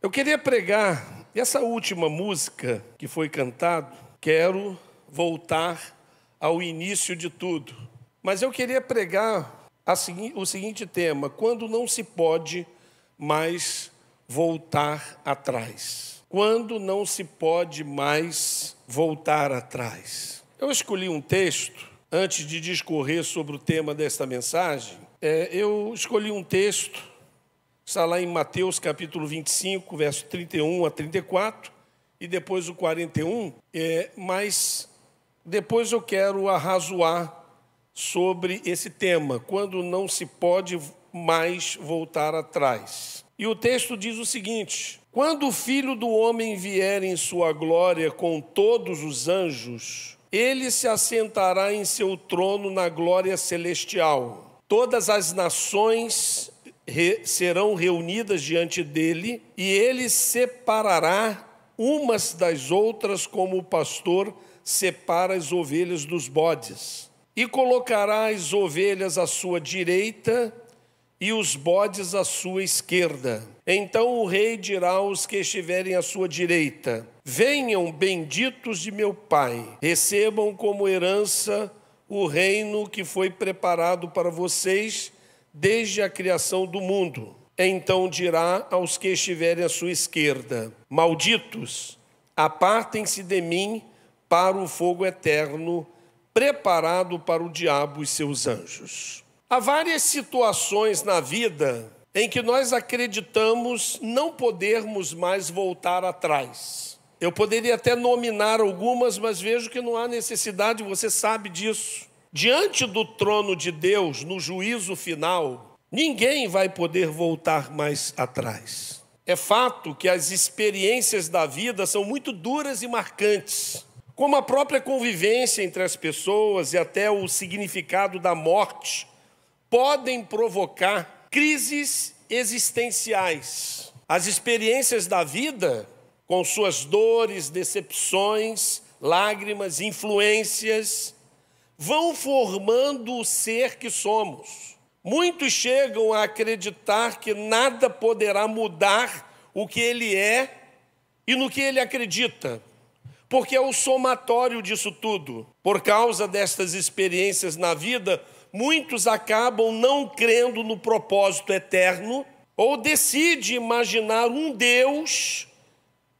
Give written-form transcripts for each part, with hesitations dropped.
Eu queria pregar essa última música que foi cantada, quero voltar ao início de tudo. Mas eu queria pregar o seguinte tema: quando não se pode mais voltar atrás. Quando não se pode mais voltar atrás. Eu escolhi um texto, antes de discorrer sobre o tema desta mensagem, eu escolhi um texto, está lá em Mateus capítulo 25, verso 31 a 34, e depois o 41, mas depois eu quero arrazoar sobre esse tema, quando não se pode mais voltar atrás. E o texto diz o seguinte: quando o Filho do Homem vier em sua glória com todos os anjos, ele se assentará em seu trono na glória celestial. Todas as nações serão reunidas diante dele, e ele separará umas das outras como o pastor separa as ovelhas dos bodes. E colocará as ovelhas à sua direita e os bodes à sua esquerda. Então o rei dirá aos que estiverem à sua direita: venham, benditos de meu Pai, recebam como herança o reino que foi preparado para vocês desde a criação do mundo. Então dirá aos que estiverem à sua esquerda: malditos, apartem-se de mim para o fogo eterno, preparado para o diabo e seus anjos. Há várias situações na vida em que nós acreditamos não podermos mais voltar atrás. Eu poderia até nominar algumas, mas vejo que não há necessidade, você sabe disso. Diante do trono de Deus, no juízo final, ninguém vai poder voltar mais atrás. É fato que as experiências da vida são muito duras e marcantes, como a própria convivência entre as pessoas e até o significado da morte, podem provocar crises existenciais. As experiências da vida, com suas dores, decepções, lágrimas, influências, vão formando o ser que somos. Muitos chegam a acreditar que nada poderá mudar o que ele é e no que ele acredita, porque é o somatório disso tudo. Por causa destas experiências na vida, muitos acabam não crendo no propósito eterno ou decidem imaginar um Deus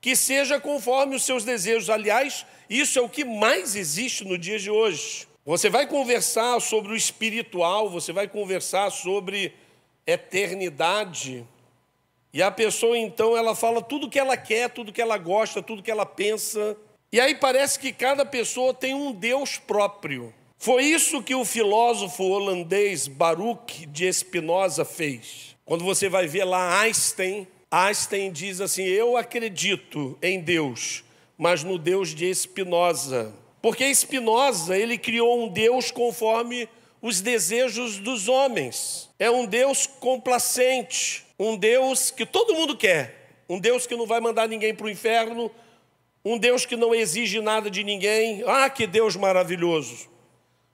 que seja conforme os seus desejos. Aliás, isso é o que mais existe no dia de hoje. Você vai conversar sobre o espiritual, você vai conversar sobre eternidade, e a pessoa então ela fala tudo que ela quer, tudo que ela gosta, tudo que ela pensa, e aí parece que cada pessoa tem um Deus próprio. Foi isso que o filósofo holandês Baruch de Spinoza fez. Quando você vai ver lá Einstein diz assim: eu acredito em Deus, mas no Deus de Spinoza. Porque Spinoza, ele criou um Deus conforme os desejos dos homens. É um Deus complacente, um Deus que todo mundo quer, um Deus que não vai mandar ninguém para o inferno, um Deus que não exige nada de ninguém. Ah, que Deus maravilhoso!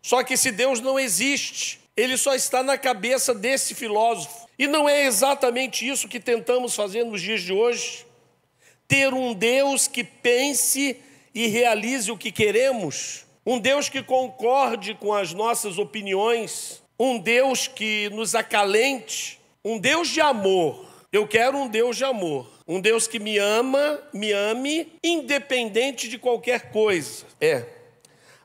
Só que esse Deus não existe, ele só está na cabeça desse filósofo. E não é exatamente isso que tentamos fazer nos dias de hoje? Ter um Deus que pense e realize o que queremos, um Deus que concorde com as nossas opiniões, um Deus que nos acalente, um Deus de amor. Eu quero um Deus de amor, um Deus que me ame, independente de qualquer coisa.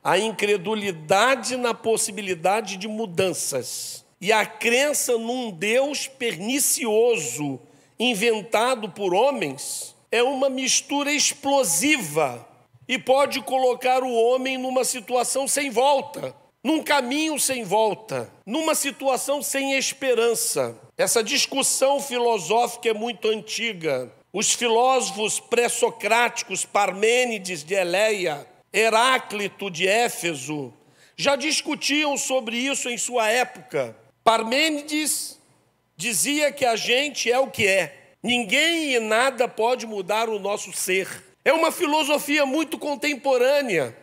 A incredulidade na possibilidade de mudanças e a crença num Deus pernicioso inventado por homens é uma mistura explosiva e pode colocar o homem numa situação sem volta, num caminho sem volta, numa situação sem esperança. Essa discussão filosófica é muito antiga. Os filósofos pré-socráticos, Parmênides de Eleia, Heráclito de Éfeso, já discutiam sobre isso em sua época. Parmênides dizia que a gente é o que é. Ninguém e nada pode mudar o nosso ser. É uma filosofia muito contemporânea.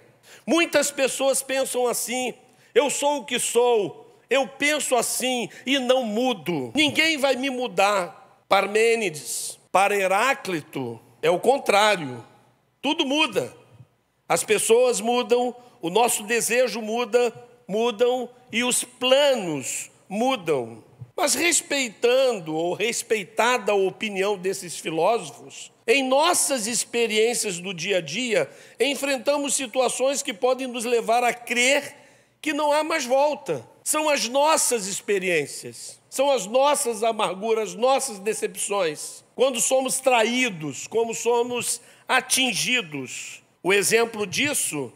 Muitas pessoas pensam assim: eu sou o que sou, eu penso assim e não mudo. Ninguém vai me mudar. Parmênides. Para Heráclito, é o contrário. Tudo muda. As pessoas mudam, o nosso desejo mudam e os planos mudam. Mas respeitando ou respeitada a opinião desses filósofos, em nossas experiências do dia a dia, enfrentamos situações que podem nos levar a crer que não há mais volta. São as nossas experiências, são as nossas amarguras, nossas decepções. Quando somos traídos, como somos atingidos. O exemplo disso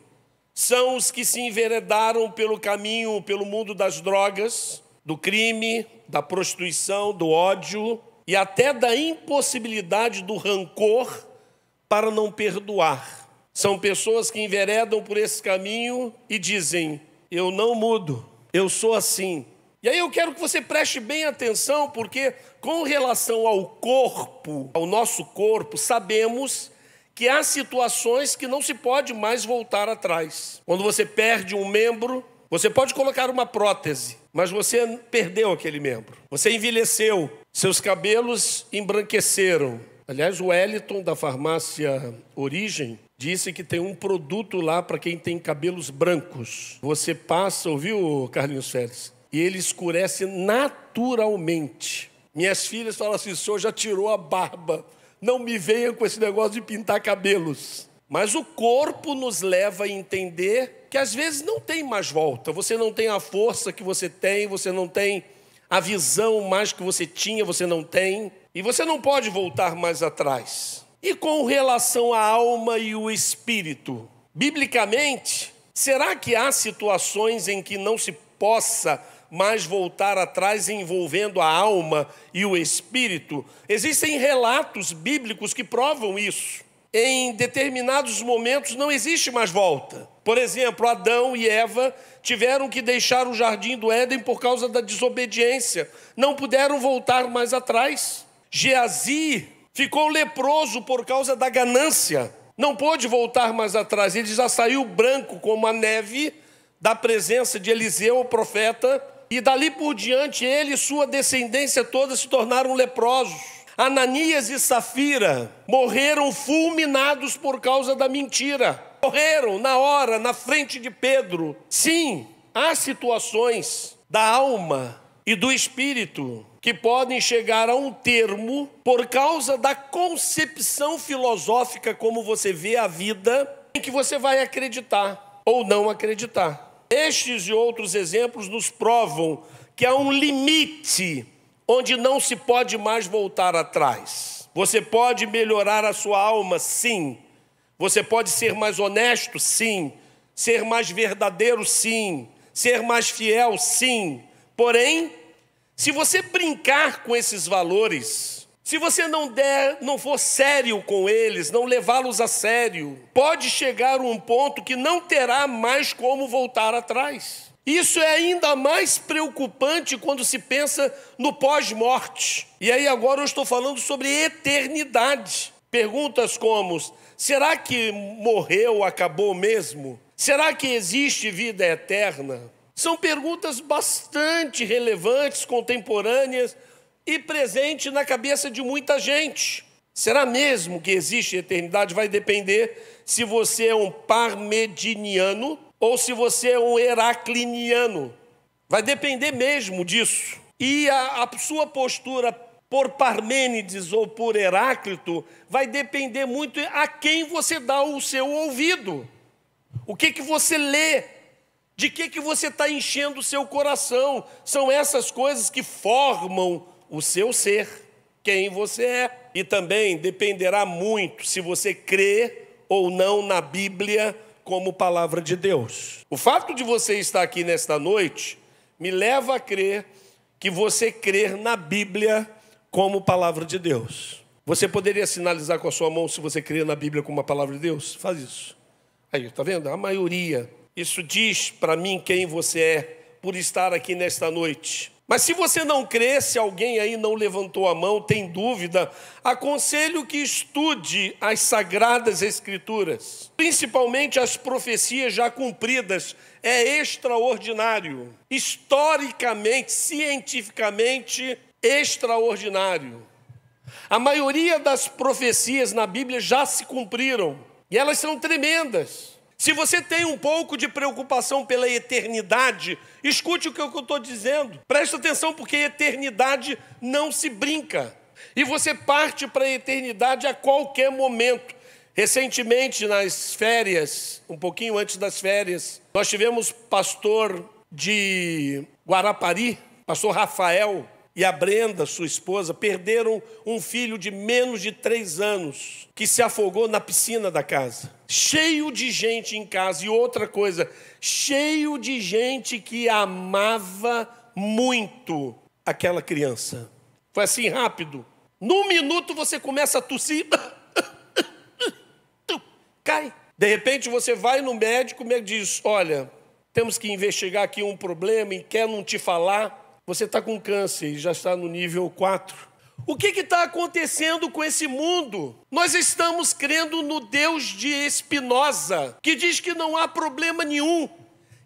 são os que se enveredaram pelo caminho, pelo mundo das drogas, do crime, da prostituição, do ódio e até da impossibilidade do rancor para não perdoar. São pessoas que enveredam por esse caminho e dizem: eu não mudo, eu sou assim. E aí eu quero que você preste bem atenção, porque com relação ao corpo, ao nosso corpo, sabemos que há situações que não se pode mais voltar atrás. Quando você perde um membro, você pode colocar uma prótese, mas você perdeu aquele membro. Você envelheceu, seus cabelos embranqueceram. Aliás, o Wellington, da farmácia Origem, disse que tem um produto lá para quem tem cabelos brancos. Você passa, ouviu, Carlinhos Félix? E ele escurece naturalmente. Minhas filhas falam assim: o senhor já tirou a barba, não me venha com esse negócio de pintar cabelos. Mas o corpo nos leva a entender que às vezes não tem mais volta. Você não tem a força que você tem, você não tem a visão mais que você tinha, você não tem. E você não pode voltar mais atrás. E com relação à alma e o espírito, biblicamente, será que há situações em que não se possa mais voltar atrás envolvendo a alma e o espírito? Existem relatos bíblicos que provam isso. Em determinados momentos não existe mais volta. Por exemplo, Adão e Eva tiveram que deixar o jardim do Éden por causa da desobediência. Não puderam voltar mais atrás. Geazi ficou leproso por causa da ganância. Não pôde voltar mais atrás. Ele já saiu branco como a neve da presença de Eliseu, o profeta. E dali por diante ele e sua descendência toda se tornaram leprosos. Ananias e Safira morreram fulminados por causa da mentira. Morreram na hora, na frente de Pedro. Sim, há situações da alma e do espírito que podem chegar a um termo por causa da concepção filosófica como você vê a vida, em que você vai acreditar ou não acreditar. Estes e outros exemplos nos provam que há um limite onde não se pode mais voltar atrás. Você pode melhorar a sua alma, sim. Você pode ser mais honesto, sim. Ser mais verdadeiro, sim. Ser mais fiel, sim. Porém, se você brincar com esses valores, se você não for sério com eles, não levá-los a sério, pode chegar a um ponto que não terá mais como voltar atrás. Isso é ainda mais preocupante quando se pensa no pós-morte. E aí agora eu estou falando sobre eternidade. Perguntas como: será que morreu, acabou mesmo? Será que existe vida eterna? São perguntas bastante relevantes, contemporâneas e presentes na cabeça de muita gente. Será mesmo que existe eternidade? Vai depender se você é um parmenidiano ou se você é um heracliniano. Vai depender mesmo disso. E a sua postura por Parmênides ou por Heráclito vai depender muito a quem você dá o seu ouvido. O que você lê? De que você está enchendo o seu coração? São essas coisas que formam o seu ser, quem você é. E também dependerá muito se você crê ou não na Bíblia como palavra de Deus. O fato de você estar aqui nesta noite me leva a crer que você crer na Bíblia como palavra de Deus. Você poderia sinalizar com a sua mão se você crê na Bíblia como a palavra de Deus? Faz isso. Aí, está vendo? A maioria. Isso diz para mim quem você é por estar aqui nesta noite. Mas se você não crê, se alguém aí não levantou a mão, tem dúvida, aconselho que estude as Sagradas Escrituras, principalmente as profecias já cumpridas. É extraordinário, historicamente, cientificamente extraordinário. A maioria das profecias na Bíblia já se cumpriram, e elas são tremendas. Se você tem um pouco de preocupação pela eternidade, escute o que eu estou dizendo. Presta atenção, porque eternidade não se brinca. E você parte para a eternidade a qualquer momento. Recentemente, nas férias, um pouquinho antes das férias, nós tivemos pastor de Guarapari, pastor Rafael, e a Brenda, sua esposa, perderam um filho de menos de 3 anos, que se afogou na piscina da casa. Cheio de gente em casa. E outra coisa, cheio de gente que amava muito aquela criança. Foi assim rápido. Num minuto você começa a tossir, cai. De repente você vai no médico, o médico diz: olha, temos que investigar aqui um problema e quer não te falar. Você está com câncer e já está no nível 4. O que está acontecendo com esse mundo? Nós estamos crendo no Deus de Spinoza, que diz que não há problema nenhum,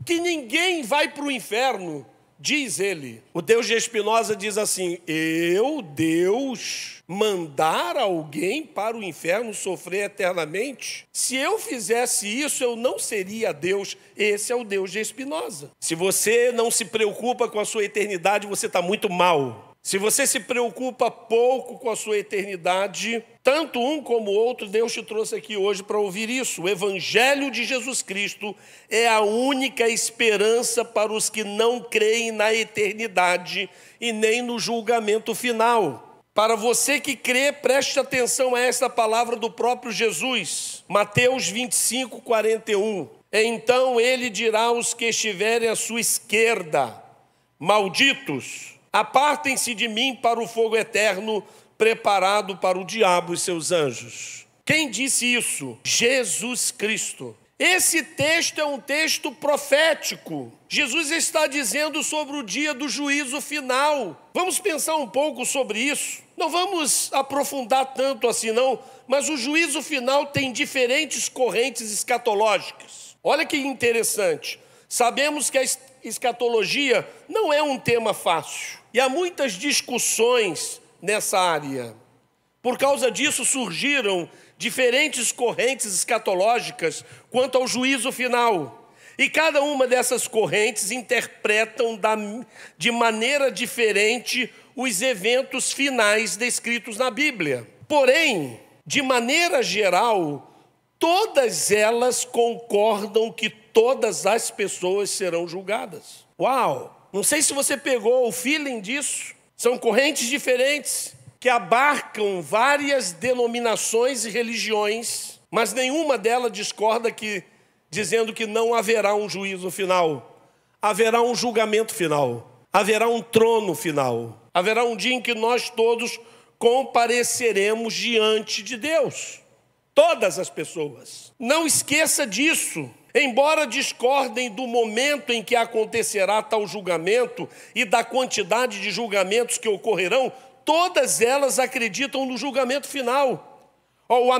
que ninguém vai para o inferno, diz ele. O Deus de Spinoza diz assim: eu, Deus, mandar alguém para o inferno sofrer eternamente? Se eu fizesse isso, eu não seria Deus. Esse é o Deus de Spinoza. Se você não se preocupa com a sua eternidade, você está muito mal. Se você se preocupa pouco com a sua eternidade, tanto um como o outro, Deus te trouxe aqui hoje para ouvir isso. O Evangelho de Jesus Cristo é a única esperança para os que não creem na eternidade e nem no julgamento final. Para você que crê, preste atenção a esta palavra do próprio Jesus. Mateus 25, 41. Então ele dirá aos que estiverem à sua esquerda: malditos, apartem-se de mim para o fogo eterno, preparado para o diabo e seus anjos. Quem disse isso? Jesus Cristo. Esse texto é um texto profético. Jesus está dizendo sobre o dia do juízo final. Vamos pensar um pouco sobre isso. Não vamos aprofundar tanto assim não, mas o juízo final tem diferentes correntes escatológicas. Olha que interessante. Sabemos que a escatologia não é um tema fácil. E há muitas discussões nessa área. Por causa disso surgiram diferentes correntes escatológicas quanto ao juízo final. E cada uma dessas correntes interpretam de maneira diferente os eventos finais descritos na Bíblia. Porém, de maneira geral, todas elas concordam que todas as pessoas serão julgadas. Uau! Não sei se você pegou o feeling disso. São correntes diferentes que abarcam várias denominações e religiões, mas nenhuma delas discorda dizendo que não haverá um juízo final. Haverá um julgamento final. Haverá um trono final. Haverá um dia em que nós todos compareceremos diante de Deus. Todas as pessoas. Não esqueça disso. Embora discordem do momento em que acontecerá tal julgamento e da quantidade de julgamentos que ocorrerão, todas elas acreditam no julgamento final. O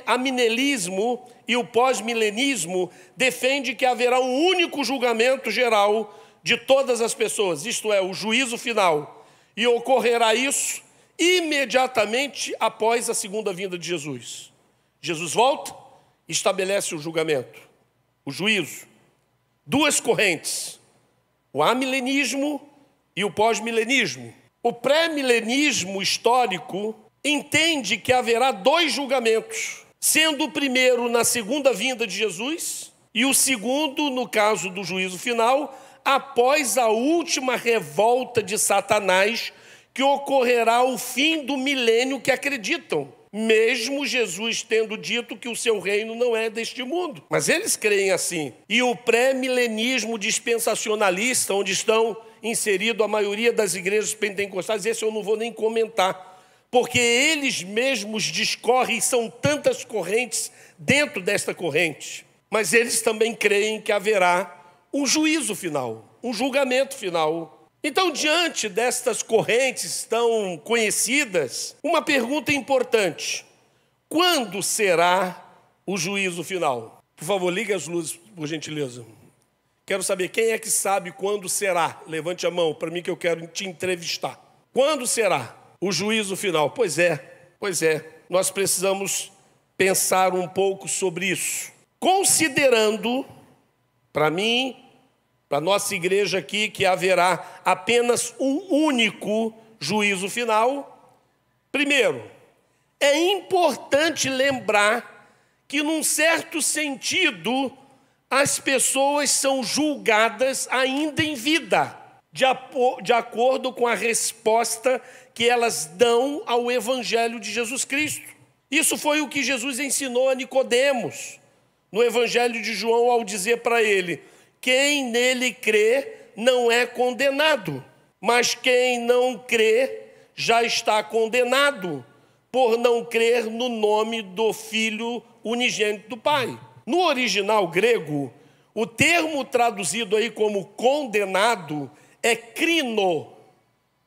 amilenismo e o pós-milenismo defendem que haverá um único julgamento geral de todas as pessoas, isto é, o juízo final. E ocorrerá isso imediatamente após a segunda vinda de Jesus. Jesus volta e estabelece o julgamento. O juízo. Duas correntes, o amilenismo e o pós-milenismo. O pré-milenismo histórico entende que haverá 2 julgamentos, sendo o primeiro na segunda vinda de Jesus e o segundo, no caso do juízo final, após a última revolta de Satanás, que ocorrerá ao fim do milênio que acreditam. Mesmo Jesus tendo dito que o seu reino não é deste mundo. Mas eles creem assim. E o pré-milenismo dispensacionalista, onde estão inseridos a maioria das igrejas pentecostais, esse eu não vou nem comentar, porque eles mesmos discorrem, e são tantas correntes dentro desta corrente. Mas eles também creem que haverá um juízo final, um julgamento final. Então, diante destas correntes tão conhecidas, uma pergunta importante: quando será o juízo final? Por favor, ligue as luzes, por gentileza. Quero saber quem é que sabe quando será. Levante a mão para mim que eu quero te entrevistar. Quando será o juízo final? Pois é, Pois é, nós precisamos pensar um pouco sobre isso. Considerando, para mim, para a nossa igreja aqui, que haverá apenas um único juízo final, primeiro, é importante lembrar que, num certo sentido, as pessoas são julgadas ainda em vida, de acordo com a resposta que elas dão ao Evangelho de Jesus Cristo. Isso foi o que Jesus ensinou a Nicodemos, no Evangelho de João, ao dizer para ele: quem nele crê não é condenado, mas quem não crê já está condenado, por não crer no nome do Filho unigênito do Pai. No original grego, o termo traduzido aí como condenado é krino,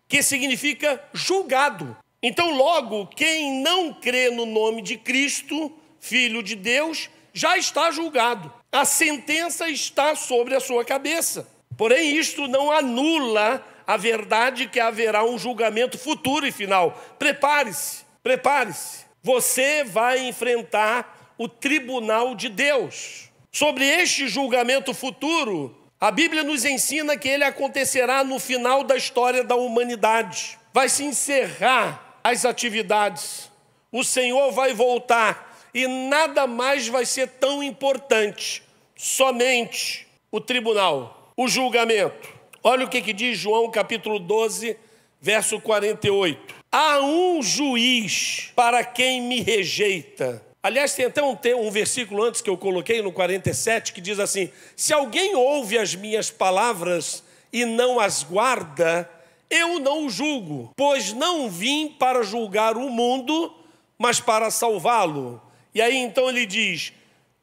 que significa julgado. Então, logo, quem não crê no nome de Cristo, Filho de Deus, já está julgado. A sentença está sobre a sua cabeça. Porém, isto não anula a verdade que haverá um julgamento futuro e final. Prepare-se, prepare-se. Você vai enfrentar o tribunal de Deus. Sobre este julgamento futuro, a Bíblia nos ensina que ele acontecerá no final da história da humanidade. Vai se encerrar as atividades. O Senhor vai voltar e nada mais vai ser tão importante. Somente o tribunal, o julgamento. Olha o que diz João capítulo 12, verso 48. Há um juiz para quem me rejeita. Aliás, tem até um versículo antes que eu coloquei no 47 que diz assim: se alguém ouve as minhas palavras e não as guarda, eu não o julgo, pois não vim para julgar o mundo, mas para salvá-lo. E aí então ele diz: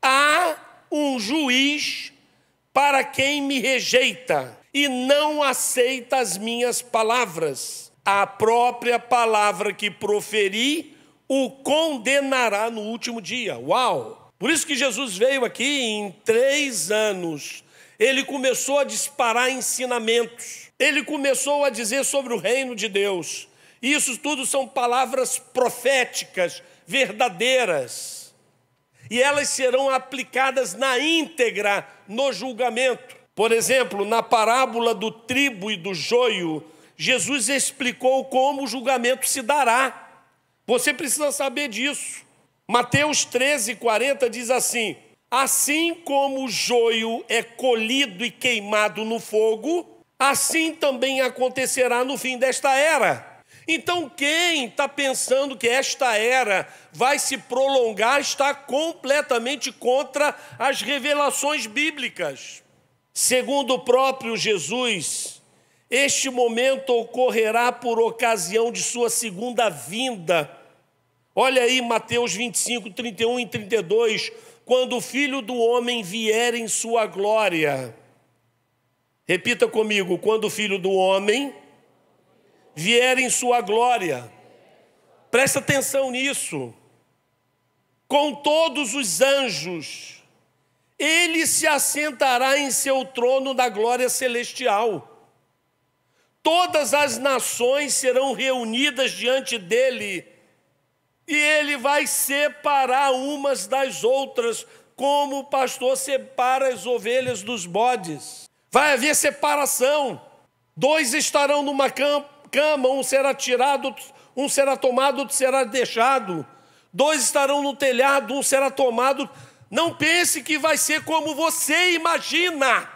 há um juiz para quem me rejeita e não aceita as minhas palavras. A própria palavra que proferi o condenará no último dia. Uau! Por isso que Jesus veio aqui em 3 anos. Ele começou a disparar ensinamentos. Ele começou a dizer sobre o reino de Deus. Isso tudo são palavras proféticas, verdadeiras. E elas serão aplicadas na íntegra no julgamento. Por exemplo, na parábola do trigo e do joio, Jesus explicou como o julgamento se dará. Você precisa saber disso. Mateus 13:40 diz assim: assim como o joio é colhido e queimado no fogo, assim também acontecerá no fim desta era. Então, quem está pensando que esta era vai se prolongar está completamente contra as revelações bíblicas. Segundo o próprio Jesus, este momento ocorrerá por ocasião de sua segunda vinda. Olha aí Mateus 25, 31 e 32, quando o Filho do Homem vier em sua glória. Repita comigo: quando o Filho do Homem vier em sua glória. Presta atenção nisso. Com todos os anjos, ele se assentará em seu trono da glória celestial. Todas as nações serão reunidas diante dele, e ele vai separar umas das outras, como o pastor separa as ovelhas dos bodes. Vai haver separação. 2 estarão numa cama, um será tirado, um será tomado, outro será deixado. 2 estarão no telhado, um será tomado. Não pense que vai ser como você imagina,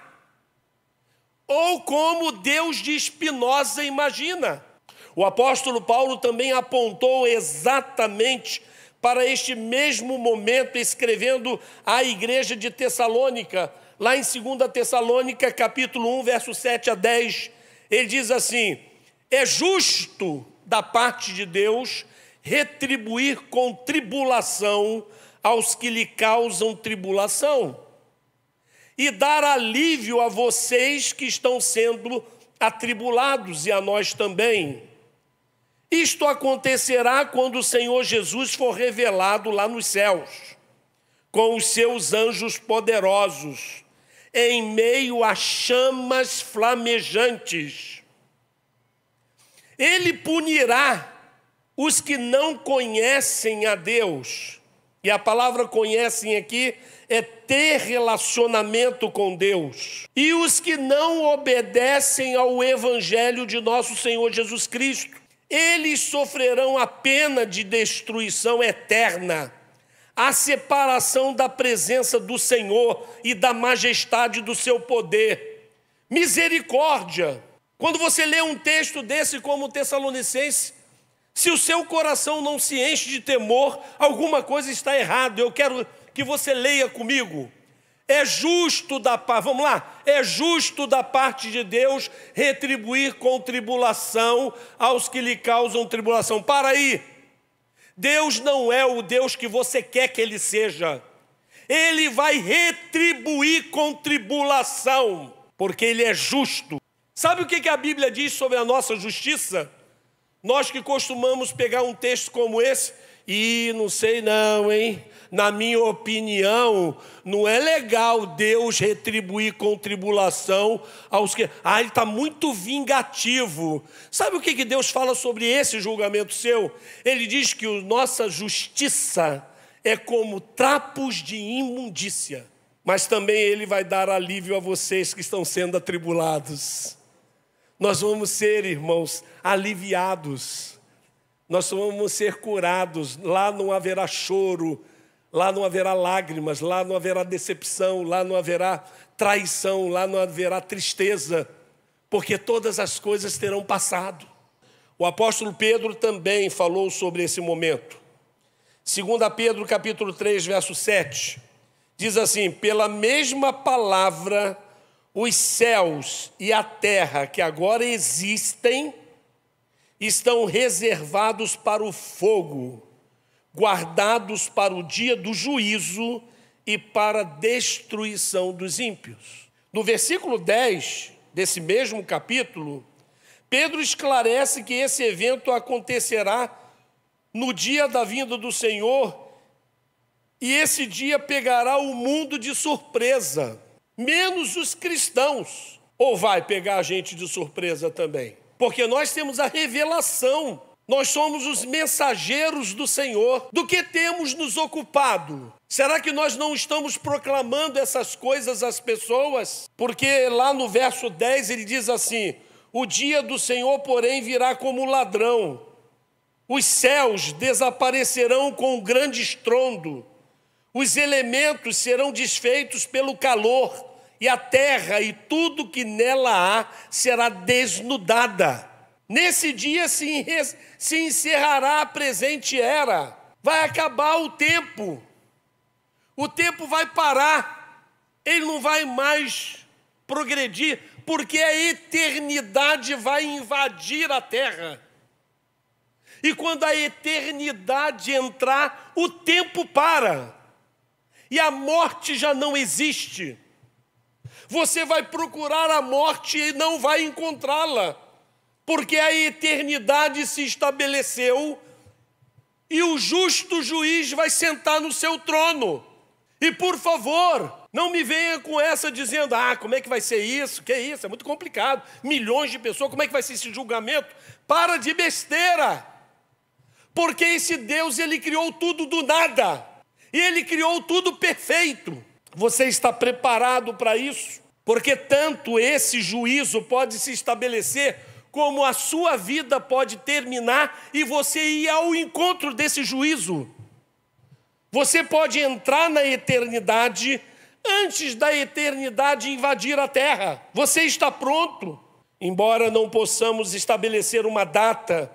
ou como Deus de Spinoza imagina. O apóstolo Paulo também apontou exatamente para este mesmo momento, escrevendo à igreja de Tessalônica, lá em 2 Tessalônica, capítulo 1, verso 7 a 10, ele diz assim: é justo da parte de Deus retribuir com tribulação aos que lhe causam tribulação, e dar alívio a vocês que estão sendo atribulados, e a nós também. Isto acontecerá quando o Senhor Jesus for revelado lá nos céus, com os seus anjos poderosos, em meio a chamas flamejantes. Ele punirá os que não conhecem a Deus, e a palavra conhecem aqui é ter relacionamento com Deus, e os que não obedecem ao evangelho de nosso Senhor Jesus Cristo, eles sofrerão a pena de destruição eterna, a separação da presença do Senhor e da majestade do seu poder. Misericórdia! Quando você lê um texto desse como o Tessalonicense, se o seu coração não se enche de temor, alguma coisa está errada. Eu quero que você leia comigo. É justo da parte, vamos lá, é justo da parte de Deus retribuir com tribulação aos que lhe causam tribulação. Para aí, Deus não é o Deus que você quer que Ele seja. Ele vai retribuir com tribulação, porque Ele é justo. Sabe o que a Bíblia diz sobre a nossa justiça? Nós que costumamos pegar um texto como esse, e não sei não, hein? Na minha opinião, não é legal Deus retribuir com tribulação aos que... Ele está muito vingativo. Sabe o que Deus fala sobre esse julgamento seu? Ele diz que a nossa justiça é como trapos de imundícia. Mas também Ele vai dar alívio a vocês que estão sendo atribulados. Nós vamos ser, irmãos, aliviados. Nós vamos ser curados. Lá não haverá choro, lá não haverá lágrimas, lá não haverá decepção, lá não haverá traição, lá não haverá tristeza, porque todas as coisas terão passado. O apóstolo Pedro também falou sobre esse momento. 2 Pedro capítulo 3, verso 7, diz assim: pela mesma palavra, os céus e a terra que agora existem estão reservados para o fogo, guardados para o dia do juízo e para a destruição dos ímpios. No versículo 10 desse mesmo capítulo, Pedro esclarece que esse evento acontecerá no dia da vinda do Senhor, e esse dia pegará o mundo de surpresa, menos os cristãos. Ou vai pegar a gente de surpresa também? Porque nós temos a revelação, nós somos os mensageiros do Senhor. Do que temos nos ocupado? Será que nós não estamos proclamando essas coisas às pessoas? Porque lá no verso 10 ele diz assim: o dia do Senhor, porém, virá como ladrão. Os céus desaparecerão com um grande estrondo. Os elementos serão desfeitos pelo calor, e a terra e tudo que nela há será desnudada. Nesse dia se encerrará a presente era. Vai acabar o tempo vai parar, ele não vai mais progredir, porque a eternidade vai invadir a terra. E quando a eternidade entrar, o tempo para. E a morte já não existe. Você vai procurar a morte e não vai encontrá-la, porque a eternidade se estabeleceu e o justo juiz vai sentar no seu trono. E por favor, não me venha com essa dizendo: como é que vai ser isso? Que é isso? É muito complicado. Milhões de pessoas, como é que vai ser esse julgamento? Para de besteira. Porque esse Deus, Ele criou tudo do nada. E Ele criou tudo perfeito. Você está preparado para isso? Porque tanto esse juízo pode se estabelecer, como a sua vida pode terminar e você ir ao encontro desse juízo. Você pode entrar na eternidade antes da eternidade invadir a terra. Você está pronto? Embora não possamos estabelecer uma data,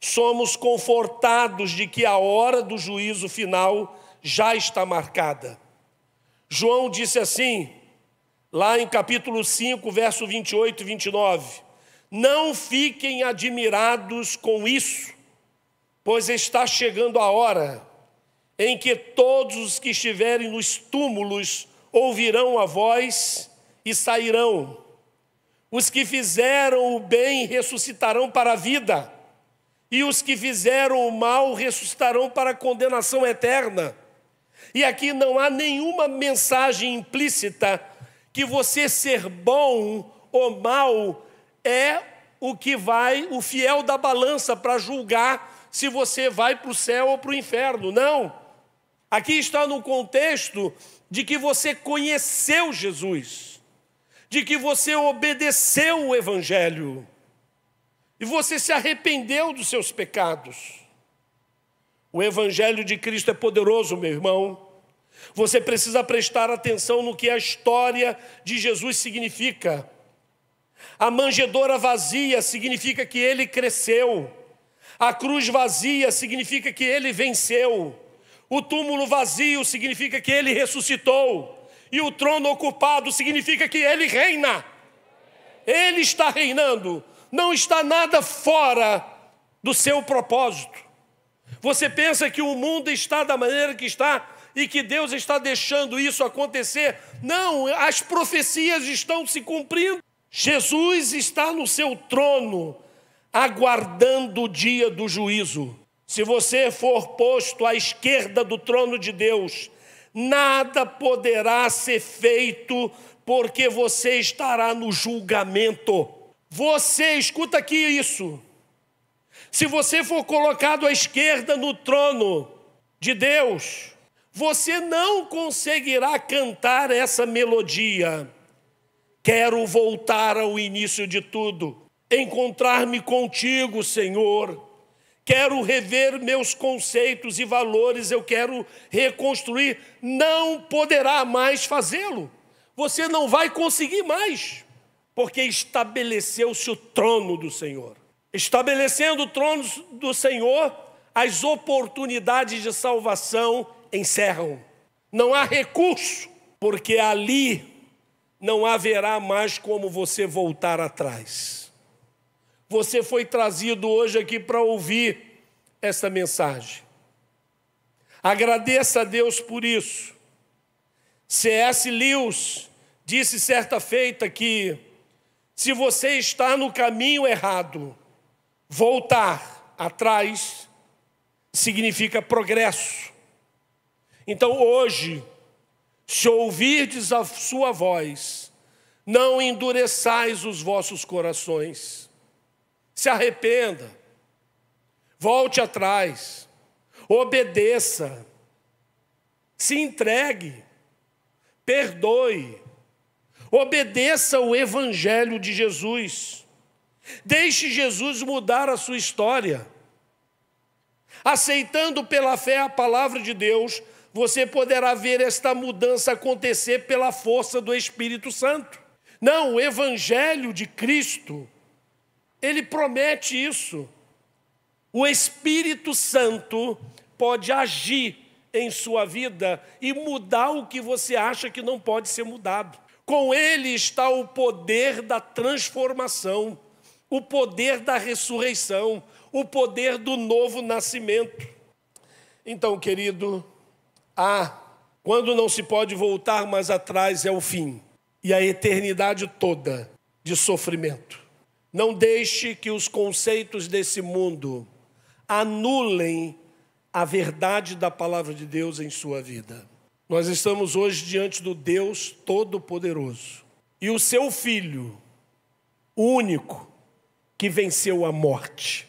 somos confortados de que a hora do juízo final já está marcada. João disse assim, lá em capítulo 5, verso 28 e 29, não fiquem admirados com isso, pois está chegando a hora em que todos os que estiverem nos túmulos ouvirão a voz e sairão. Os que fizeram o bem ressuscitarão para a vida, e os que fizeram o mal ressuscitarão para a condenação eterna. E aqui não há nenhuma mensagem implícita que você ser bom ou mal é o que vai, o fiel da balança para julgar se você vai para o céu ou para o inferno. Não. Aqui está no contexto de que você conheceu Jesus, de que você obedeceu o Evangelho e você se arrependeu dos seus pecados. O Evangelho de Cristo é poderoso, meu irmão. Você precisa prestar atenção no que a história de Jesus significa. A manjedoura vazia significa que ele cresceu. A cruz vazia significa que ele venceu. O túmulo vazio significa que ele ressuscitou. E o trono ocupado significa que ele reina. Ele está reinando. Não está nada fora do seu propósito. Você pensa que o mundo está da maneira que está e que Deus está deixando isso acontecer? Não, as profecias estão se cumprindo. Jesus está no seu trono, aguardando o dia do juízo. Se você for posto à esquerda do trono de Deus, nada poderá ser feito, porque você estará no julgamento. Você, escuta aqui isso. Se você for colocado à esquerda no trono de Deus, você não conseguirá cantar essa melodia. Quero voltar ao início de tudo, encontrar-me contigo, Senhor. Quero rever meus conceitos e valores, eu quero reconstruir. Não poderá mais fazê-lo. Você não vai conseguir mais, porque estabeleceu-se o trono do Senhor. Estabelecendo o trono do Senhor, as oportunidades de salvação encerram. Não há recurso, porque ali não haverá mais como você voltar atrás. Você foi trazido hoje aqui para ouvir esta mensagem. Agradeça a Deus por isso. C.S. Lewis disse certa feita que se você está no caminho errado, voltar atrás significa progresso. Então hoje, se ouvirdes a sua voz, não endureçais os vossos corações. Se arrependa, volte atrás, obedeça, se entregue, perdoe, obedeça o Evangelho de Jesus. Deixe Jesus mudar a sua história. Aceitando pela fé a palavra de Deus, você poderá ver esta mudança acontecer pela força do Espírito Santo. Não, o Evangelho de Cristo, ele promete isso. O Espírito Santo pode agir em sua vida e mudar o que você acha que não pode ser mudado. Com ele está o poder da transformação, o poder da ressurreição, o poder do novo nascimento. Então, querido, quando não se pode voltar mais atrás é o fim, e a eternidade toda de sofrimento. Não deixe que os conceitos desse mundo anulem a verdade da palavra de Deus em sua vida. Nós estamos hoje diante do Deus Todo-Poderoso. E o seu Filho, o único que venceu a morte,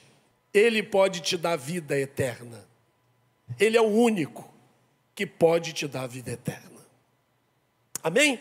ele pode te dar vida eterna. Ele é o único que pode te dar vida eterna. Amém?